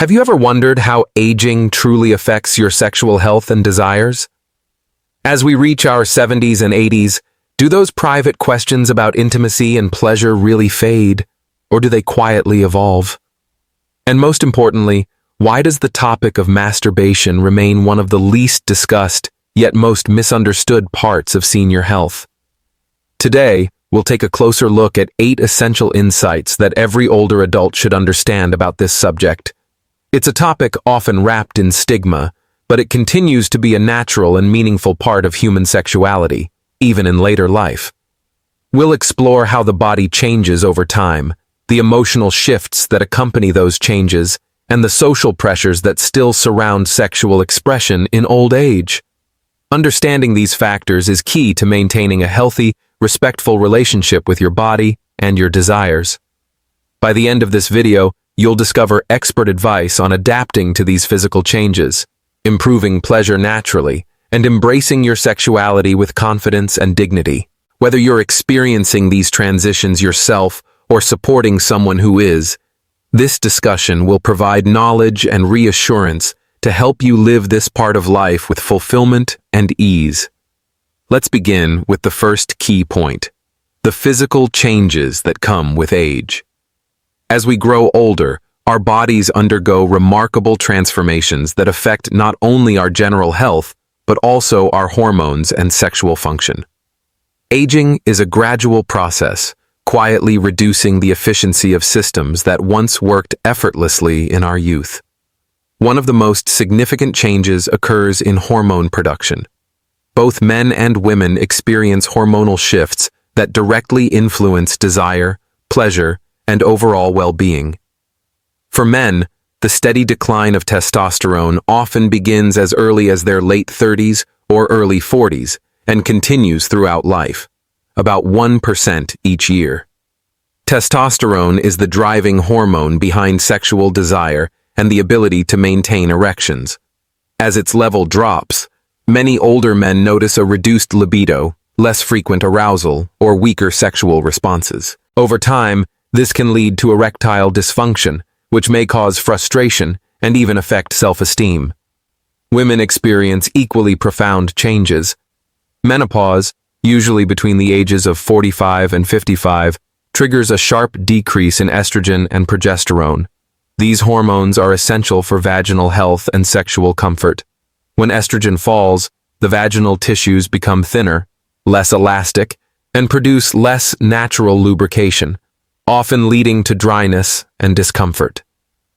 Have you ever wondered how aging truly affects your sexual health and desires? As we reach our 70s and 80s, do those private questions about intimacy and pleasure really fade, or do they quietly evolve? And most importantly, why does the topic of masturbation remain one of the least discussed, yet most misunderstood parts of senior health? Today, we'll take a closer look at 8 essential insights that every older adult should understand about this subject. It's a topic often wrapped in stigma, but it continues to be a natural and meaningful part of human sexuality, even in later life. We'll explore how the body changes over time, the emotional shifts that accompany those changes, and the social pressures that still surround sexual expression in old age. Understanding these factors is key to maintaining a healthy, respectful relationship with your body and your desires. By the end of this video, you'll discover expert advice on adapting to these physical changes, improving pleasure naturally, and embracing your sexuality with confidence and dignity. Whether you're experiencing these transitions yourself or supporting someone who is, this discussion will provide knowledge and reassurance to help you live this part of life with fulfillment and ease. Let's begin with the first key point: the physical changes that come with age. As we grow older, our bodies undergo remarkable transformations that affect not only our general health, but also our hormones and sexual function. Aging is a gradual process, quietly reducing the efficiency of systems that once worked effortlessly in our youth. One of the most significant changes occurs in hormone production. Both men and women experience hormonal shifts that directly influence desire, pleasure, and overall well-being. For men, the steady decline of testosterone often begins as early as their late 30s or early 40s and continues throughout life, about 1% each year. Testosterone is the driving hormone behind sexual desire and the ability to maintain erections. As its level drops, many older men notice a reduced libido, less frequent arousal, or weaker sexual responses. Over time, this can lead to erectile dysfunction, which may cause frustration and even affect self-esteem. Women experience equally profound changes. Menopause, usually between the ages of 45 and 55, triggers a sharp decrease in estrogen and progesterone. These hormones are essential for vaginal health and sexual comfort. When estrogen falls, the vaginal tissues become thinner, less elastic, and produce less natural lubrication, often leading to dryness and discomfort.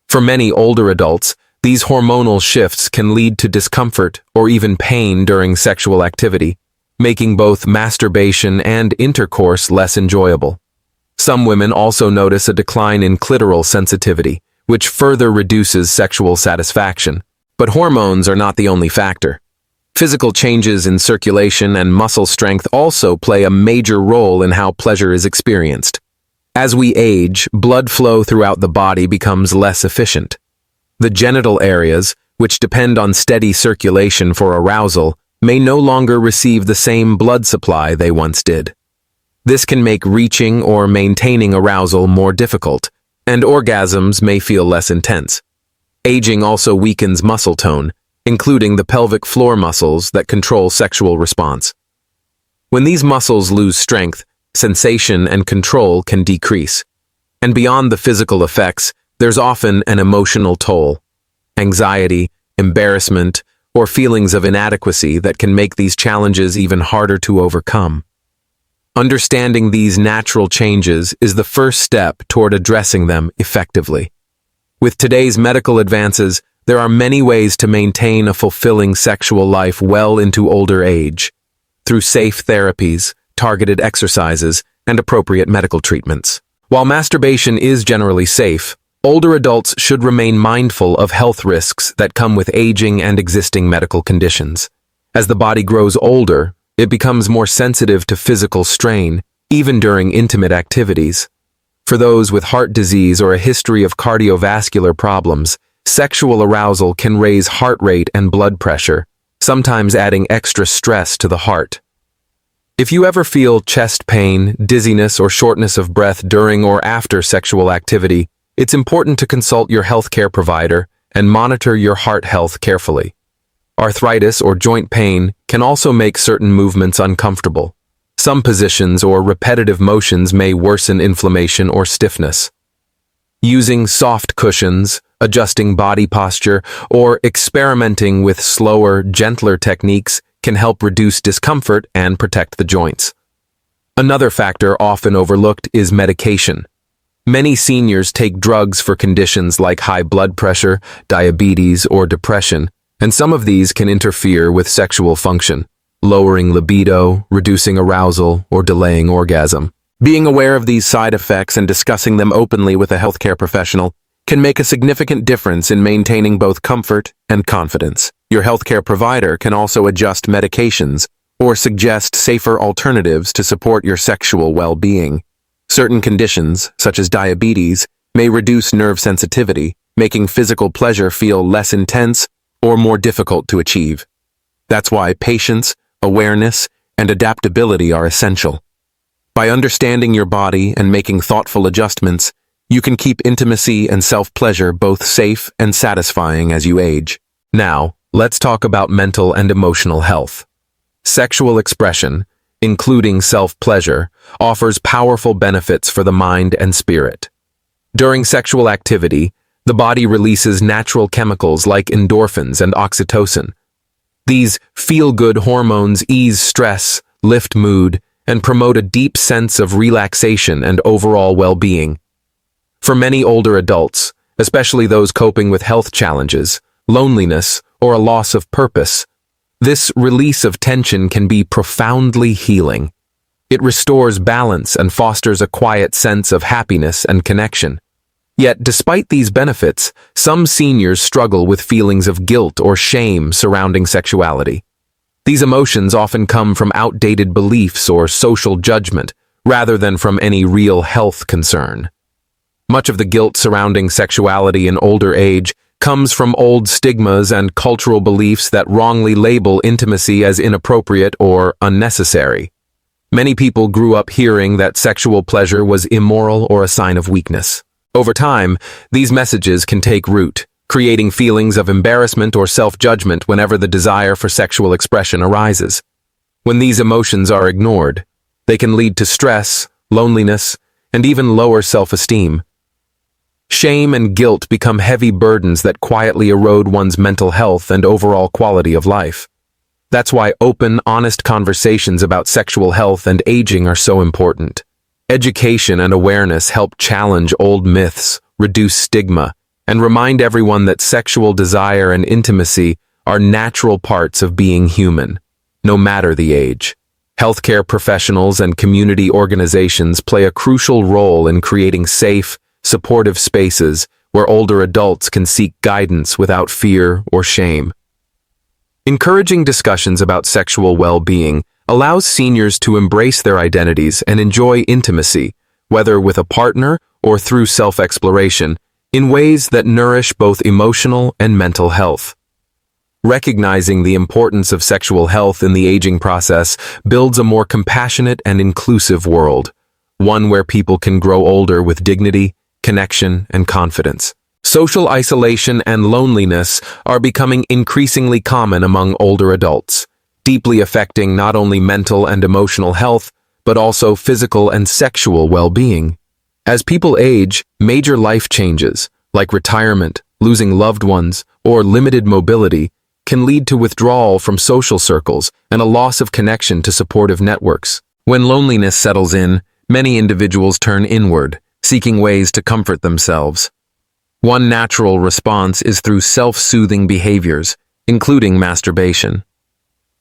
For many older adults, these hormonal shifts can lead to discomfort or even pain during sexual activity, making both masturbation and intercourse less enjoyable. Some women also notice a decline in clitoral sensitivity, which further reduces sexual satisfaction. But hormones are not the only factor. Physical changes in circulation and muscle strength also play a major role in how pleasure is experienced. As we age, blood flow throughout the body becomes less efficient. The genital areas, which depend on steady circulation for arousal, may no longer receive the same blood supply they once did. This can make reaching or maintaining arousal more difficult, and orgasms may feel less intense. Aging also weakens muscle tone, including the pelvic floor muscles that control sexual response. When these muscles lose strength, sensation and control can decrease. And beyond the physical effects, there's often an emotional toll. Anxiety, embarrassment, or feelings of inadequacy that can make these challenges even harder to overcome. Understanding these natural changes is the first step toward addressing them effectively. With today's medical advances, there are many ways to maintain a fulfilling sexual life well into older age, through safe therapies, targeted exercises, and appropriate medical treatments. While masturbation is generally safe, older adults should remain mindful of health risks that come with aging and existing medical conditions. As the body grows older, it becomes more sensitive to physical strain, even during intimate activities. For those with heart disease or a history of cardiovascular problems, sexual arousal can raise heart rate and blood pressure, sometimes adding extra stress to the heart. If you ever feel chest pain, dizziness, or shortness of breath during or after sexual activity, it's important to consult your healthcare provider and monitor your heart health carefully. Arthritis or joint pain can also make certain movements uncomfortable. Some positions or repetitive motions may worsen inflammation or stiffness. Using soft cushions, adjusting body posture, or experimenting with slower, gentler techniques can help reduce discomfort and protect the joints. Another factor often overlooked is medication. Many seniors take drugs for conditions like high blood pressure, diabetes, or depression, and some of these can interfere with sexual function, lowering libido, reducing arousal, or delaying orgasm. Being aware of these side effects and discussing them openly with a healthcare professional can make a significant difference in maintaining both comfort and confidence. Your healthcare provider can also adjust medications or suggest safer alternatives to support your sexual well-being. Certain conditions, such as diabetes, may reduce nerve sensitivity, making physical pleasure feel less intense or more difficult to achieve. That's why patience, awareness, and adaptability are essential. By understanding your body and making thoughtful adjustments, you can keep intimacy and self-pleasure both safe and satisfying as you age. Now, let's talk about mental and emotional health. Sexual expression, including self-pleasure, offers powerful benefits for the mind and spirit. During sexual activity, the body releases natural chemicals like endorphins and oxytocin. These feel-good hormones ease stress, lift mood, and promote a deep sense of relaxation and overall well-being. For many older adults, especially those coping with health challenges, loneliness, or a loss of purpose, this release of tension can be profoundly healing. It restores balance and fosters a quiet sense of happiness and connection. Yet, despite these benefits, some seniors struggle with feelings of guilt or shame surrounding sexuality. These emotions often come from outdated beliefs or social judgment, rather than from any real health concern. Much of the guilt surrounding sexuality in older age comes from old stigmas and cultural beliefs that wrongly label intimacy as inappropriate or unnecessary. Many people grew up hearing that sexual pleasure was immoral or a sign of weakness. Over time, these messages can take root, creating feelings of embarrassment or self-judgment whenever the desire for sexual expression arises. When these emotions are ignored, they can lead to stress, loneliness, and even lower self-esteem. Shame and guilt become heavy burdens that quietly erode one's mental health and overall quality of life. That's why open, honest conversations about sexual health and aging are so important. Education and awareness help challenge old myths, reduce stigma, and remind everyone that sexual desire and intimacy are natural parts of being human, no matter the age. Healthcare professionals and community organizations play a crucial role in creating safe, supportive spaces where older adults can seek guidance without fear or shame. Encouraging discussions about sexual well-being allows seniors to embrace their identities and enjoy intimacy, whether with a partner or through self-exploration, in ways that nourish both emotional and mental health. Recognizing the importance of sexual health in the aging process builds a more compassionate and inclusive world, one where people can grow older with dignity, connection, and confidence. Social isolation and loneliness are becoming increasingly common among older adults, deeply affecting not only mental and emotional health, but also physical and sexual well-being. As people age, major life changes, like retirement, losing loved ones, or limited mobility, can lead to withdrawal from social circles and a loss of connection to supportive networks. When loneliness settles in, many individuals turn inward, seeking ways to comfort themselves. One natural response is through self-soothing behaviors, including masturbation.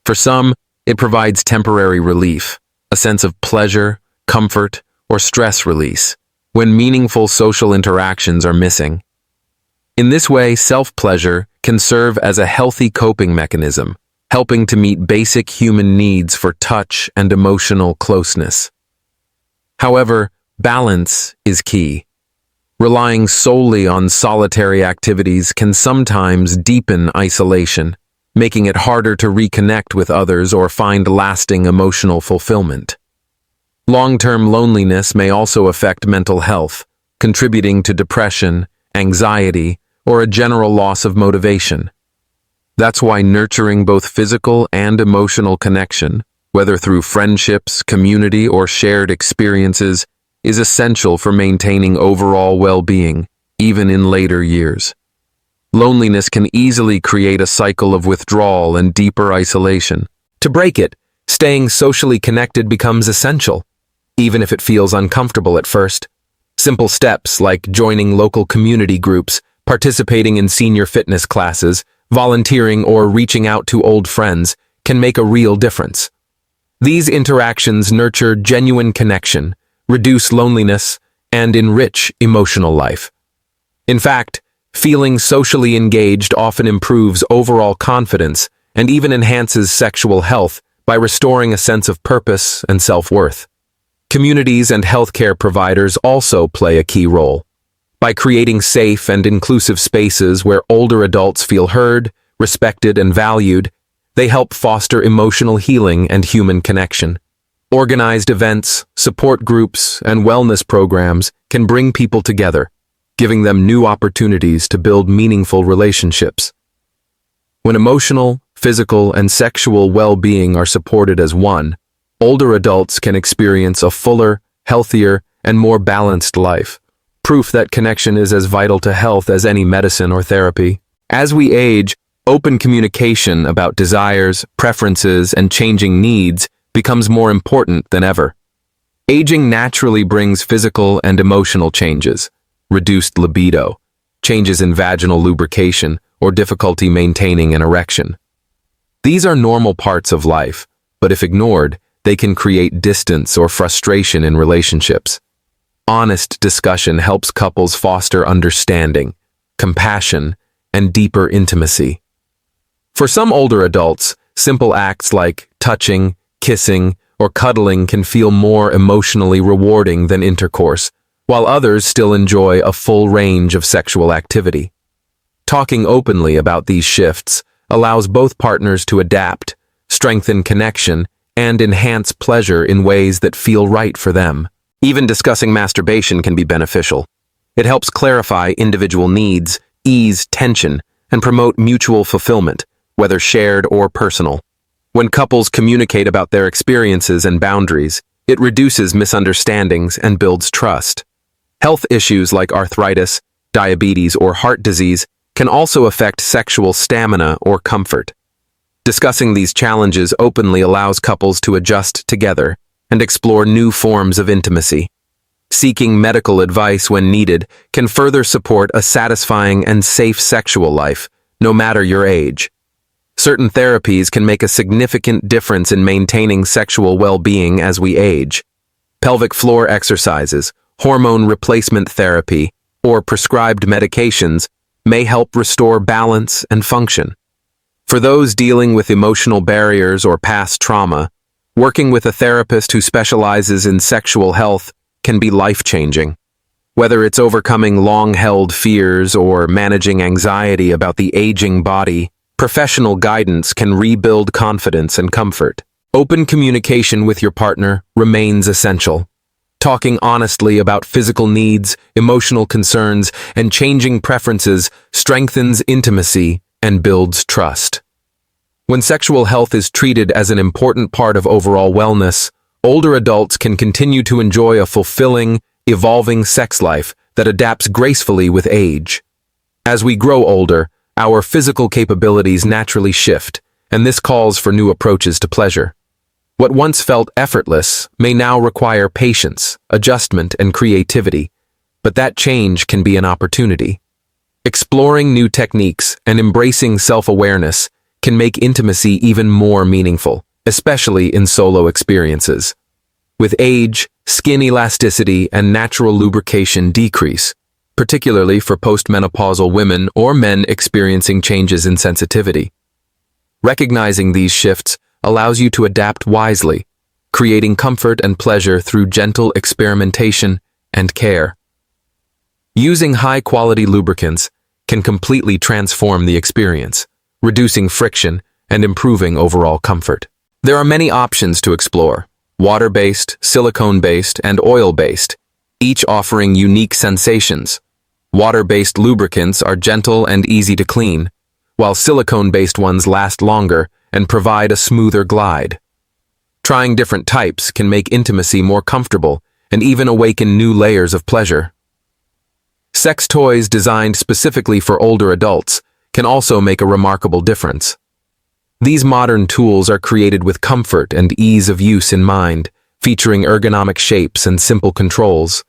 For some, it provides temporary relief, a sense of pleasure, comfort, or stress release, when meaningful social interactions are missing. In this way, self-pleasure can serve as a healthy coping mechanism, helping to meet basic human needs for touch and emotional closeness. However, balance is key. Relying solely on solitary activities can sometimes deepen isolation, making it harder to reconnect with others or find lasting emotional fulfillment. Long-term loneliness may also affect mental health, contributing to depression, anxiety, or a general loss of motivation. That's why nurturing both physical and emotional connection, whether through friendships, community, or shared experiences, is essential for maintaining overall well-being, even in later years. Loneliness can easily create a cycle of withdrawal and deeper isolation. To break it, staying socially connected becomes essential, even if it feels uncomfortable at first. Simple steps like joining local community groups, participating in senior fitness classes, volunteering, or reaching out to old friends can make a real difference. These interactions nurture genuine connection, reduce loneliness, and enrich emotional life. In fact, feeling socially engaged often improves overall confidence and even enhances sexual health by restoring a sense of purpose and self-worth. Communities and healthcare providers also play a key role. By creating safe and inclusive spaces where older adults feel heard, respected, and valued, they help foster emotional healing and human connection. Organized events, support groups, and wellness programs can bring people together, giving them new opportunities to build meaningful relationships. When emotional, physical, and sexual well-being are supported as one, older adults can experience a fuller, healthier, and more balanced life. Proof that connection is as vital to health as any medicine or therapy. As we age, open communication about desires, preferences, and changing needs becomes more important than ever. Aging naturally brings physical and emotional changes, reduced libido, changes in vaginal lubrication, or difficulty maintaining an erection. These are normal parts of life, but if ignored, they can create distance or frustration in relationships. Honest discussion helps couples foster understanding, compassion, and deeper intimacy. For some older adults, simple acts like touching, kissing, or cuddling can feel more emotionally rewarding than intercourse, while others still enjoy a full range of sexual activity. Talking openly about these shifts allows both partners to adapt, strengthen connection, and enhance pleasure in ways that feel right for them. Even discussing masturbation can be beneficial. It helps clarify individual needs, ease tension, and promote mutual fulfillment, whether shared or personal. When couples communicate about their experiences and boundaries, it reduces misunderstandings and builds trust. Health issues like arthritis, diabetes, or heart disease can also affect sexual stamina or comfort. Discussing these challenges openly allows couples to adjust together and explore new forms of intimacy. Seeking medical advice when needed can further support a satisfying and safe sexual life, no matter your age. Certain therapies can make a significant difference in maintaining sexual well-being as we age. Pelvic floor exercises, hormone replacement therapy, or prescribed medications may help restore balance and function. For those dealing with emotional barriers or past trauma, working with a therapist who specializes in sexual health can be life-changing. Whether it's overcoming long-held fears or managing anxiety about the aging body, professional guidance can rebuild confidence and comfort. Open communication with your partner remains essential. Talking honestly about physical needs, emotional concerns, and changing preferences strengthens intimacy and builds trust. When sexual health is treated as an important part of overall wellness, older adults can continue to enjoy a fulfilling, evolving sex life that adapts gracefully with age. As we grow older, our physical capabilities naturally shift, and this calls for new approaches to pleasure. What once felt effortless may now require patience, adjustment, and creativity, but that change can be an opportunity. Exploring new techniques and embracing self-awareness can make intimacy even more meaningful, especially in solo experiences. With age, skin elasticity and natural lubrication decrease, particularly for postmenopausal women or men experiencing changes in sensitivity. Recognizing these shifts allows you to adapt wisely, creating comfort and pleasure through gentle experimentation and care. Using high-quality lubricants can completely transform the experience, reducing friction and improving overall comfort. There are many options to explore: water-based, silicone-based, and oil-based, each offering unique sensations. Water-based lubricants are gentle and easy to clean, while silicone-based ones last longer and provide a smoother glide. Trying different types can make intimacy more comfortable and even awaken new layers of pleasure. Sex toys designed specifically for older adults can also make a remarkable difference. These modern tools are created with comfort and ease of use in mind, featuring ergonomic shapes and simple controls.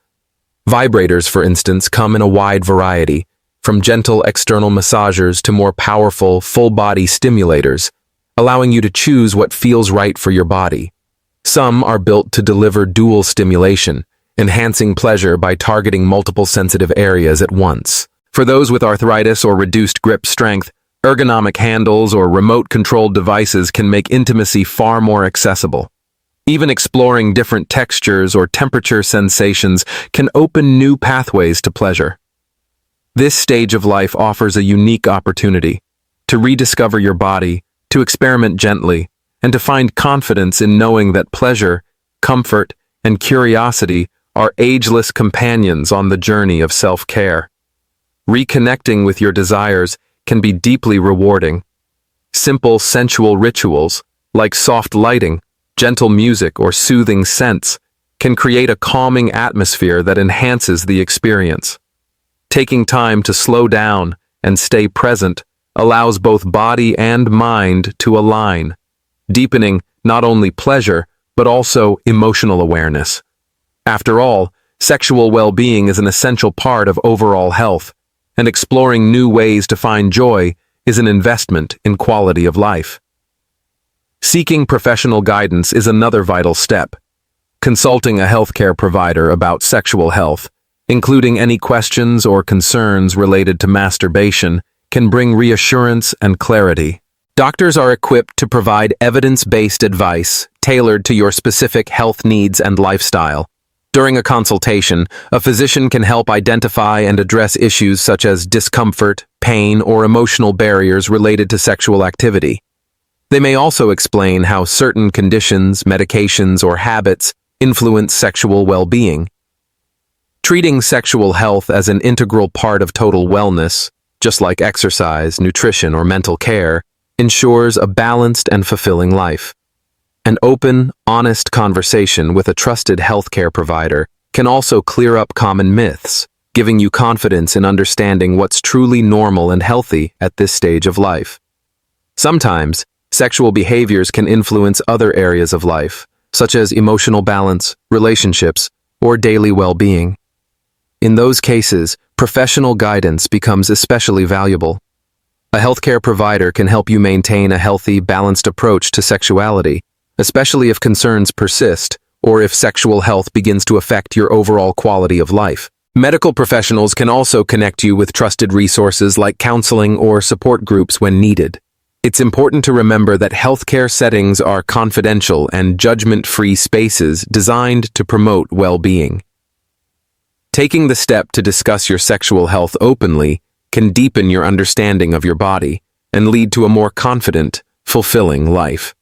Vibrators, for instance, come in a wide variety, from gentle external massagers to more powerful, full-body stimulators, allowing you to choose what feels right for your body. Some are built to deliver dual stimulation, enhancing pleasure by targeting multiple sensitive areas at once. For those with arthritis or reduced grip strength, ergonomic handles or remote-controlled devices can make intimacy far more accessible. Even exploring different textures or temperature sensations can open new pathways to pleasure. This stage of life offers a unique opportunity to rediscover your body, to experiment gently, and to find confidence in knowing that pleasure, comfort, and curiosity are ageless companions on the journey of self-care. Reconnecting with your desires can be deeply rewarding. Simple, sensual rituals, like soft lighting, gentle music, or soothing scents, can create a calming atmosphere that enhances the experience. Taking time to slow down and stay present allows both body and mind to align, deepening not only pleasure, but also emotional awareness. After all, sexual well-being is an essential part of overall health, and exploring new ways to find joy is an investment in quality of life. Seeking professional guidance is another vital step. Consulting a healthcare provider about sexual health, including any questions or concerns related to masturbation, can bring reassurance and clarity. Doctors are equipped to provide evidence-based advice tailored to your specific health needs and lifestyle. During a consultation, a physician can help identify and address issues such as discomfort, pain, or emotional barriers related to sexual activity. They may also explain how certain conditions, medications, or habits influence sexual well-being. Treating sexual health as an integral part of total wellness, just like exercise, nutrition, or mental care, ensures a balanced and fulfilling life. An open, honest conversation with a trusted healthcare provider can also clear up common myths, giving you confidence in understanding what's truly normal and healthy at this stage of life. Sometimes, sexual behaviors can influence other areas of life, such as emotional balance, relationships, or daily well-being. In those cases, professional guidance becomes especially valuable. A healthcare provider can help you maintain a healthy, balanced approach to sexuality, especially if concerns persist or if sexual health begins to affect your overall quality of life. Medical professionals can also connect you with trusted resources like counseling or support groups when needed. It's important to remember that healthcare settings are confidential and judgment-free spaces designed to promote well-being. Taking the step to discuss your sexual health openly can deepen your understanding of your body and lead to a more confident, fulfilling life.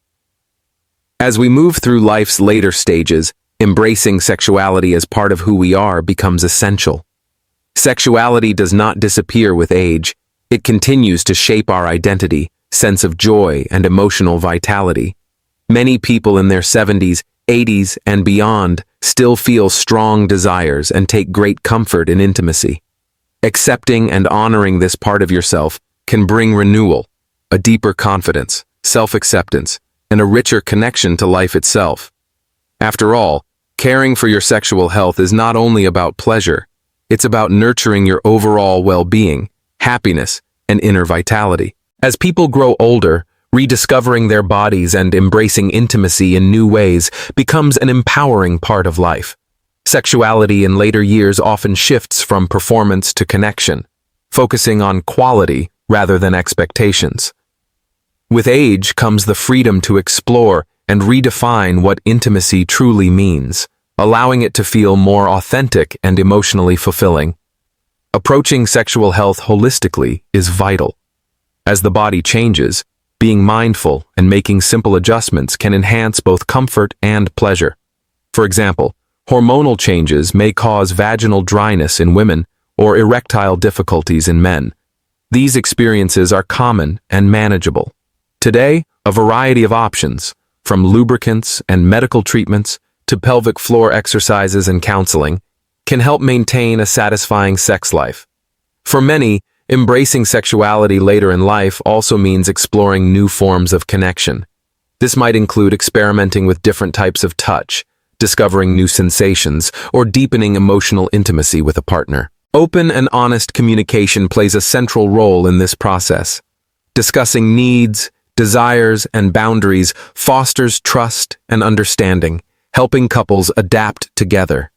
As we move through life's later stages, embracing sexuality as part of who we are becomes essential. Sexuality does not disappear with age. It continues to shape our identity, sense of joy, and emotional vitality. Many people in their 70s, 80s, and beyond still feel strong desires and take great comfort in intimacy. Accepting and honoring this part of yourself can bring renewal, a deeper confidence, self-acceptance, and a richer connection to life itself. After all, caring for your sexual health is not only about pleasure, it's about nurturing your overall well-being, happiness, and inner vitality. As people grow older, rediscovering their bodies and embracing intimacy in new ways becomes an empowering part of life. Sexuality in later years often shifts from performance to connection, focusing on quality rather than expectations. With age comes the freedom to explore and redefine what intimacy truly means, allowing it to feel more authentic and emotionally fulfilling. Approaching sexual health holistically is vital. As the body changes, being mindful and making simple adjustments can enhance both comfort and pleasure. For example, hormonal changes may cause vaginal dryness in women or erectile difficulties in men. These experiences are common and manageable. Today, a variety of options, from lubricants and medical treatments to pelvic floor exercises and counseling, can help maintain a satisfying sex life. For many, embracing sexuality later in life also means exploring new forms of connection. This might include experimenting with different types of touch, discovering new sensations, or deepening emotional intimacy with a partner. Open and honest communication plays a central role in this process. Discussing needs, desires, and boundaries fosters trust and understanding, helping couples adapt together.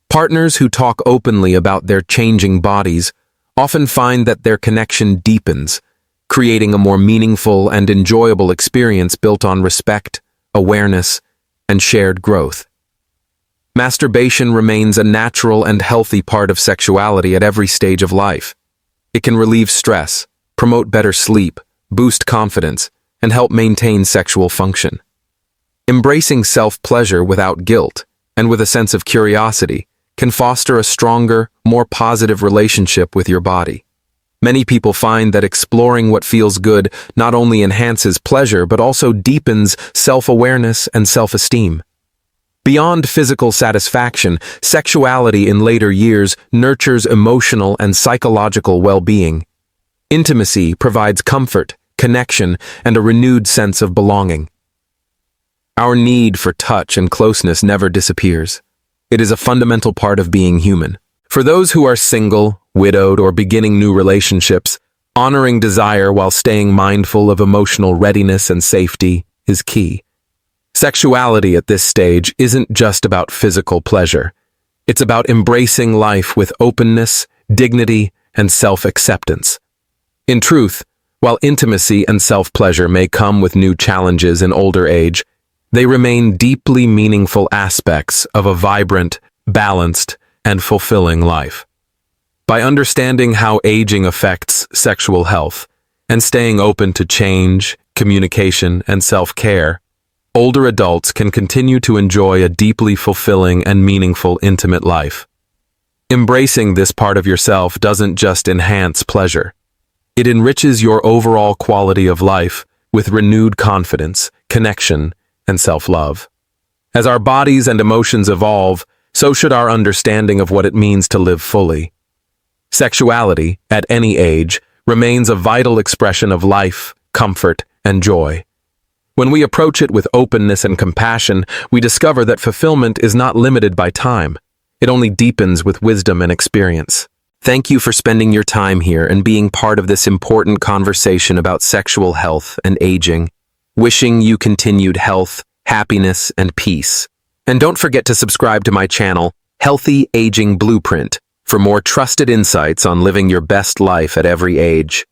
Partners who talk openly about their changing bodies often find that their connection deepens, creating a more meaningful and enjoyable experience built on respect, awareness, and shared growth. Masturbation remains a natural and healthy part of sexuality at every stage of life. It can relieve stress, promote better sleep, boost confidence, and help maintain sexual function. Embracing self-pleasure without guilt and with a sense of curiosity can foster a stronger, more positive relationship with your body. Many people find that exploring what feels good not only enhances pleasure but also deepens self-awareness and self-esteem. Beyond physical satisfaction, sexuality in later years nurtures emotional and psychological well-being. Intimacy provides comfort, connection, and a renewed sense of belonging. Our need for touch and closeness never disappears. It is a fundamental part of being human. For those who are single, widowed, or beginning new relationships, honoring desire while staying mindful of emotional readiness and safety is key. Sexuality at this stage isn't just about physical pleasure. It's about embracing life with openness, dignity, and self-acceptance. In truth, while intimacy and self-pleasure may come with new challenges in older age, they remain deeply meaningful aspects of a vibrant, balanced, and fulfilling life. By understanding how aging affects sexual health and staying open to change, communication, and self-care, older adults can continue to enjoy a deeply fulfilling and meaningful intimate life. Embracing this part of yourself doesn't just enhance pleasure. It enriches your overall quality of life with renewed confidence, connection, and self-love. As our bodies and emotions evolve, so should our understanding of what it means to live fully. Sexuality, at any age, remains a vital expression of life, comfort, and joy. When we approach it with openness and compassion, we discover that fulfillment is not limited by time. It only deepens with wisdom and experience. Thank you for spending your time here and being part of this important conversation about sexual health and aging. Wishing you continued health, happiness, and peace. And don't forget to subscribe to my channel, Healthy Aging Blueprint, for more trusted insights on living your best life at every age.